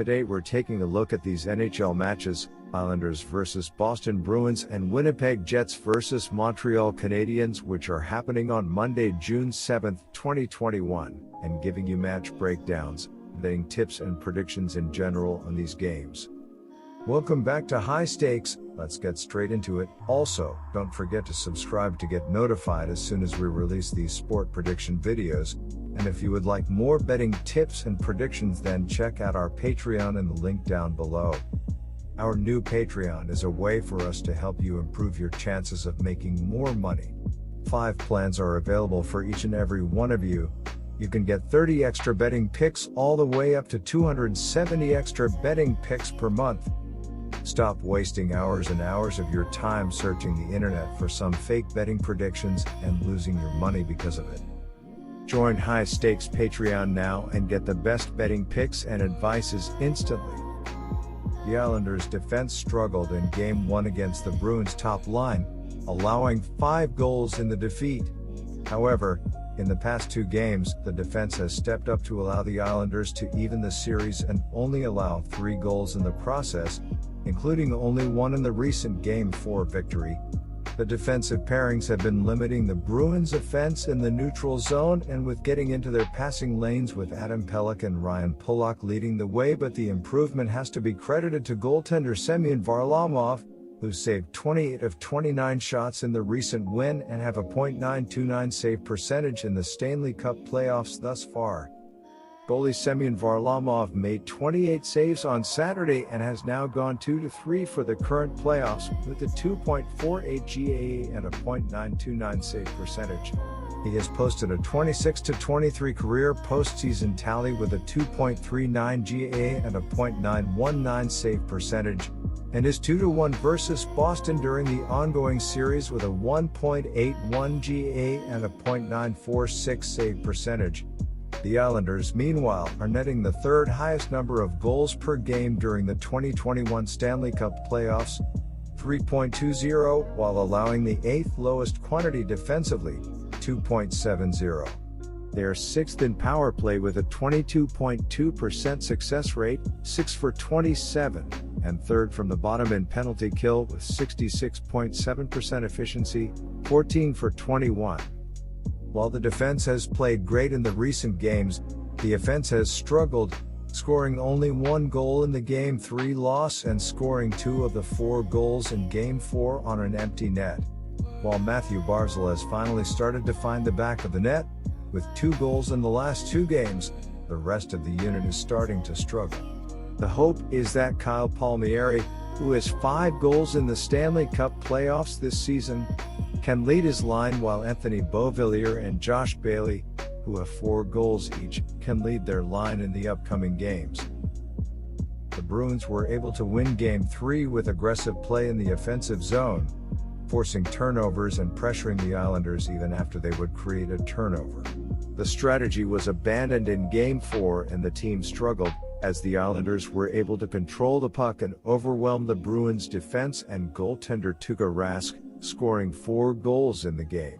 Today we're taking a look at these NHL matches: Islanders vs Boston Bruins and Winnipeg Jets vs Montreal Canadiens, which are happening on Monday, June 7, 2021, and giving you match breakdowns, betting tips and predictions in general on these games. Welcome back to High Stakes. Let's get straight into it. Also, don't forget to subscribe to get notified as soon as we release these sport prediction videos. And if you would like more betting tips and predictions, then check out our Patreon in the link down below. Our new Patreon is a way for us to help you improve your chances of making more money. 5 plans are available for each and every one of you. You can get 30 extra betting picks all the way up to 270 extra betting picks per month. Stop wasting hours and hours of your time searching the internet for some fake betting predictions and losing your money because of it. Join High Stakes Patreon now and get the best betting picks and advices instantly. The Islanders' defense struggled in Game 1 against the Bruins' top line, allowing 5 goals in the defeat. However, in the past 2 games, the defense has stepped up to allow the Islanders to even the series and only allow 3 goals in the process, including only 1 in the recent Game 4 victory. The defensive pairings have been limiting the Bruins' offense in the neutral zone and with getting into their passing lanes, with Adam Pelech and Ryan Pulock leading the way, but the improvement has to be credited to goaltender Semyon Varlamov, who saved 28 of 29 shots in the recent win and have a .929 save percentage in the Stanley Cup playoffs thus far. Goalie Semyon Varlamov made 28 saves on Saturday and has now gone 2-3 for the current playoffs, with a 2.48 GAA and a .929 save percentage. He has posted a 26-23 career postseason tally with a 2.39 GAA and a .919 save percentage, and is 2-1 versus Boston during the ongoing series with a 1.81 GAA and a .946 save percentage. The Islanders, meanwhile, are netting the 3rd highest number of goals per game during the 2021 Stanley Cup playoffs, 3.20, while allowing the 8th lowest quantity defensively, 2.70. They are 6th in power play with a 22.2% success rate, 6 for 27, and 3rd from the bottom in penalty kill with 66.7% efficiency, 14 for 21. While the defense has played great in the recent games, the offense has struggled, scoring only 1 goal in the Game 3 loss and scoring 2 of the 4 goals in Game 4 on an empty net. While Matthew Barzal has finally started to find the back of the net, with 2 goals in the last 2 games, the rest of the unit is starting to struggle. The hope is that Kyle Palmieri, who has 5 goals in the Stanley Cup playoffs this season, can lead his line, while Anthony Beauvillier and Josh Bailey, who have 4 goals each, can lead their line in the upcoming games. The Bruins were able to win Game 3 with aggressive play in the offensive zone, forcing turnovers and pressuring the Islanders even after they would create a turnover. The strategy was abandoned in Game 4 and the team struggled, as the Islanders were able to control the puck and overwhelm the Bruins' defense and goaltender Tuukka Rask, scoring 4 goals in the game.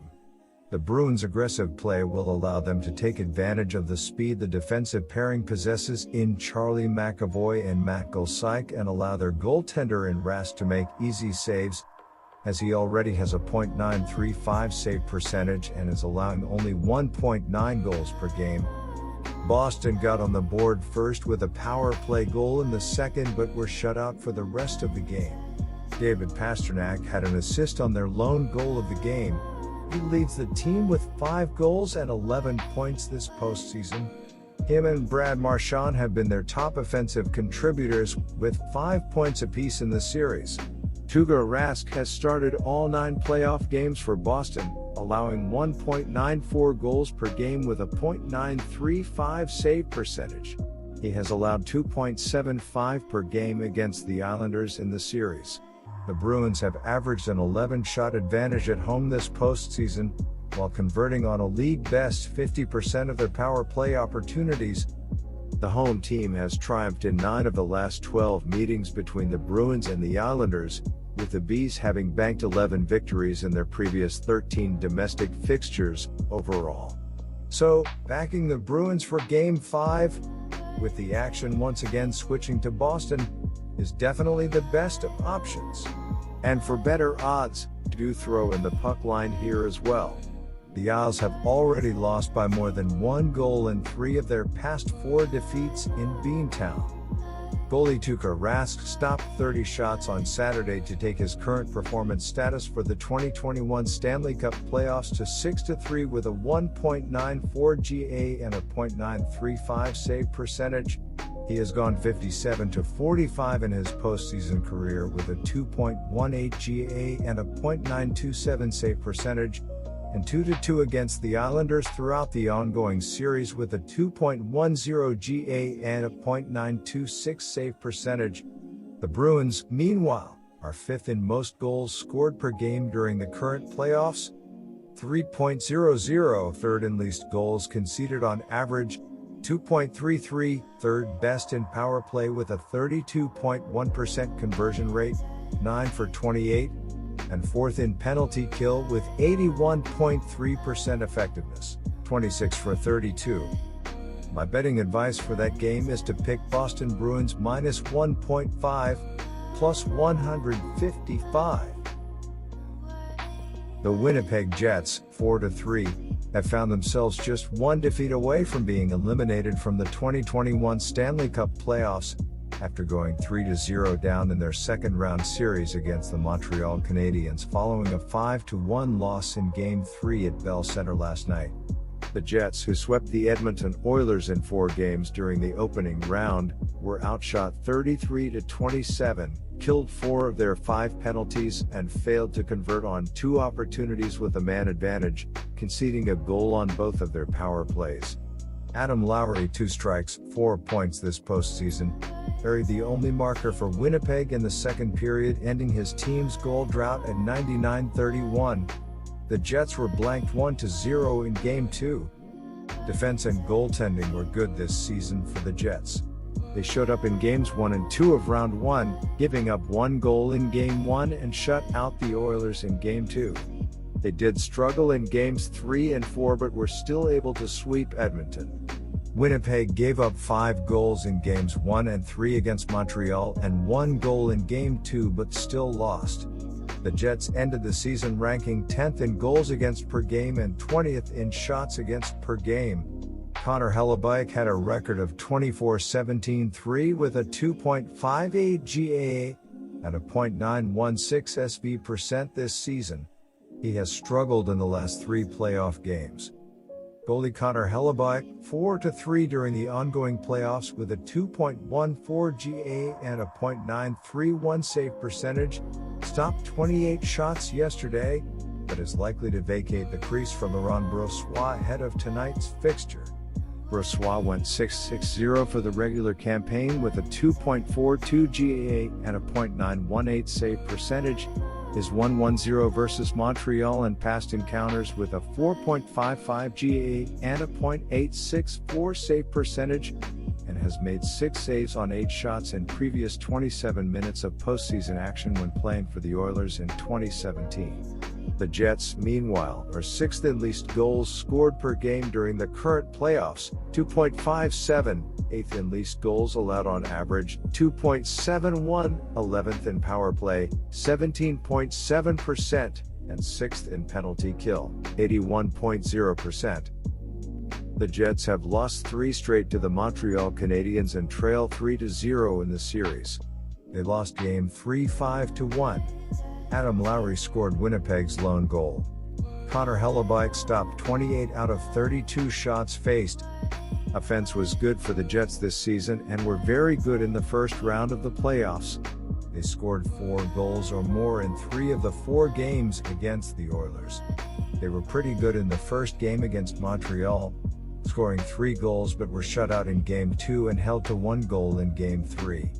The Bruins' aggressive play will allow them to take advantage of the speed the defensive pairing possesses in Charlie McAvoy and Matt Golsyk and allow their goaltender in Rask to make easy saves, as he already has a .935 save percentage and is allowing only 1.9 goals per game. Boston got on the board first with a power play goal in the second, but were shut out for the rest of the game. David Pastrnak had an assist on their lone goal of the game. He leads the team with 5 goals and 11 points this postseason. Him and Brad Marchand have been their top offensive contributors, with 5 points apiece in the series. Tuukka Rask has started all 9 playoff games for Boston, allowing 1.94 goals per game with a .935 save percentage. He has allowed 2.75 per game against the Islanders in the series. The Bruins have averaged an 11-shot advantage at home this postseason, while converting on a league-best 50% of their power play opportunities. The home team has triumphed in 9 of the last 12 meetings between the Bruins and the Islanders, with the Bees having banked 11 victories in their previous 13 domestic fixtures overall. So, backing the Bruins for Game 5? with the action once again switching to Boston, is definitely the best of options. And for better odds, do throw in the puck line here as well. The Isles have already lost by more than 1 goal in 3 of their past 4 defeats in Beantown. Goalie Tuukka Rask stopped 30 shots on Saturday to take his current performance status for the 2021 Stanley Cup playoffs to 6-3 with a 1.94 GA and a .935 save percentage. He has gone 57-45 in his postseason career with a 2.18 GA and a .927 save percentage, and 2-2 against the Islanders throughout the ongoing series with a 2.10 GA and a .926 save percentage. The Bruins, meanwhile, are 5th in most goals scored per game during the current playoffs, 3.00, 3rd in least goals conceded on average, 2.33, 3rd best in power play with a 32.1% conversion rate, 9 for 28, and 4th in penalty kill with 81.3% effectiveness, 26 for 32. My betting advice for that game is to pick Boston Bruins minus 1.5, plus 155. The Winnipeg Jets, 4-3, have found themselves just 1 defeat away from being eliminated from the 2021 Stanley Cup playoffs, after going 3-0 down in their second-round series against the Montreal Canadiens following a 5-1 loss in Game 3 at Bell Center last night. The Jets, who swept the Edmonton Oilers in 4 games during the opening round, were outshot 33-27, killed 4 of their 5 penalties and failed to convert on 2 opportunities with a man advantage, conceding a goal on both of their power plays. Adam Lowry, 2 strikes, 4 points this postseason, buried the only marker for Winnipeg in the second period, ending his team's goal drought at 99-31. The Jets were blanked 1-0 in Game 2. Defense and goaltending were good this season for the Jets. They showed up in Games 1 and 2 of Round 1, giving up 1 goal in Game 1 and shut out the Oilers in Game 2. They did struggle in Games 3 and 4 but were still able to sweep Edmonton. Winnipeg gave up 5 goals in Games 1 and 3 against Montreal and 1 goal in Game 2 but still lost. The Jets ended the season ranking 10th in goals against per game and 20th in shots against per game. Connor Hellebuyck had a record of 24-17-3 with a 2.58 GAA and a .916 SV percent this season. He has struggled in the last 3 playoff games. Goalie Connor Hellebuyck, 4-3 during the ongoing playoffs with a 2.14 GA and a .931 save percentage, stopped 28 shots yesterday, but is likely to vacate the crease from Laurent Brossoit ahead of tonight's fixture. Brossoit went 6-6-0 for the regular campaign with a 2.42 GA and a .918 save percentage. His 1-1-0 versus Montreal and past encounters with a 4.55 GA and a .864 save percentage, and has made 6 saves on 8 shots in previous 27 minutes of postseason action when playing for the Oilers in 2017. The Jets, meanwhile, are 6th in least goals scored per game during the current playoffs, 2.57, 8th in least goals allowed on average, 2.71, 11th in power play, 17.7%, and 6th in penalty kill, 81.0%. The Jets have lost 3 straight to the Montreal Canadiens and trail 3-0 in the series. They lost Game 3 5-1. Adam Lowry scored Winnipeg's lone goal. Connor Hellebuyck stopped 28 out of 32 shots faced. Offense was good for the Jets this season and were very good in the first round of the playoffs. They scored 4 goals or more in 3 of the 4 games against the Oilers. They were pretty good in the first game against Montreal, scoring 3 goals but were shut out in Game 2 and held to 1 goal in Game 3.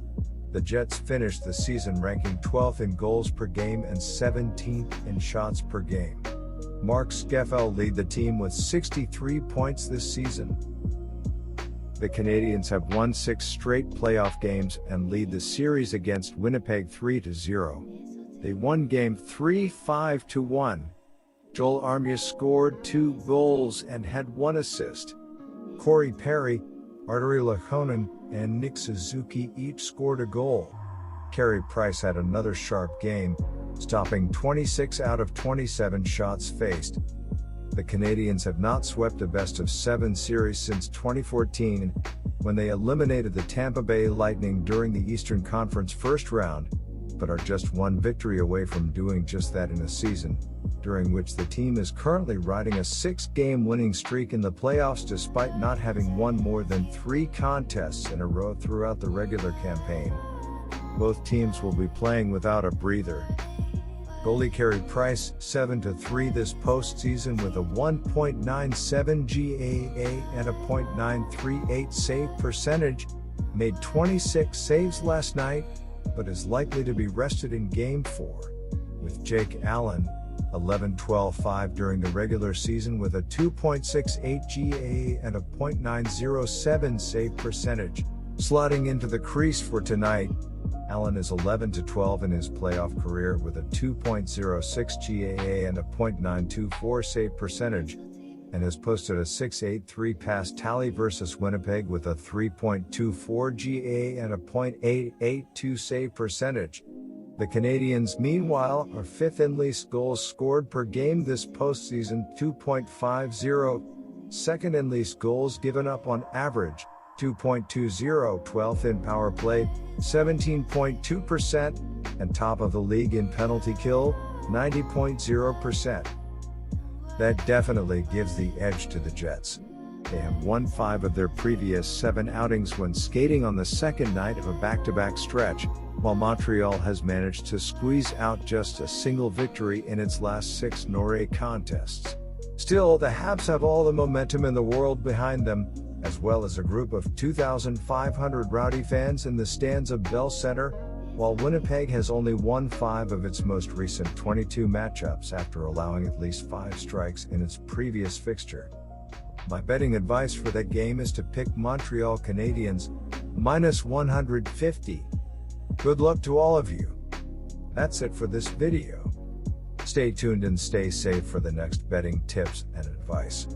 The Jets finished the season ranking 12th in goals per game and 17th in shots per game. Mark Scheffel lead the team with 63 points this season. The Canadiens have won 6 straight playoff games and lead the series against Winnipeg 3-0. They won Game 3 5-1. Joel Armia scored 2 goals and had 1 assist. Corey Perry, Arturi Lehkonen, and Nick Suzuki each scored a goal. Carey Price had another sharp game, stopping 26 out of 27 shots faced. The Canadiens have not swept a best-of-7 series since 2014, when they eliminated the Tampa Bay Lightning during the Eastern Conference first round, but are just one victory away from doing just that in a season, during which the team is currently riding a 6-game winning streak in the playoffs despite not having won more than 3 contests in a row throughout the regular campaign. Both teams will be playing without a breather. Goalie Carey Price, 7-3 this postseason with a 1.97 GAA and a .938 save percentage, made 26 saves last night, but is likely to be rested in Game 4, with Jake Allen, 11-12-5 during the regular season with a 2.68 GAA and a .907 save percentage, slotting into the crease for tonight. Allen is 11-12 in his playoff career with a 2.06 GAA and a .924 save percentage, and has posted a .683 pass tally versus Winnipeg with a 3.24 GAA and a .882 save percentage. The Canadiens, meanwhile, are 5th in least goals scored per game this postseason, 2.50, 2nd in least goals given up on average, 2.20, 12th in power play, 17.2%, and top of the league in penalty kill, 90.0%. That definitely gives the edge to the Jets. They have won 5 of their previous 7 outings when skating on the second night of a back-to-back stretch, while Montreal has managed to squeeze out just a single victory in its last 6 Noré contests. Still, the Habs have all the momentum in the world behind them, as well as a group of 2,500 rowdy fans in the stands of Bell Center, while Winnipeg has only won 5 of its most recent 22 matchups after allowing at least 5 strikes in its previous fixture. My betting advice for that game is to pick Montreal Canadiens, -150. Good luck to all of you. That's it for this video. Stay tuned and stay safe for the next betting tips and advice.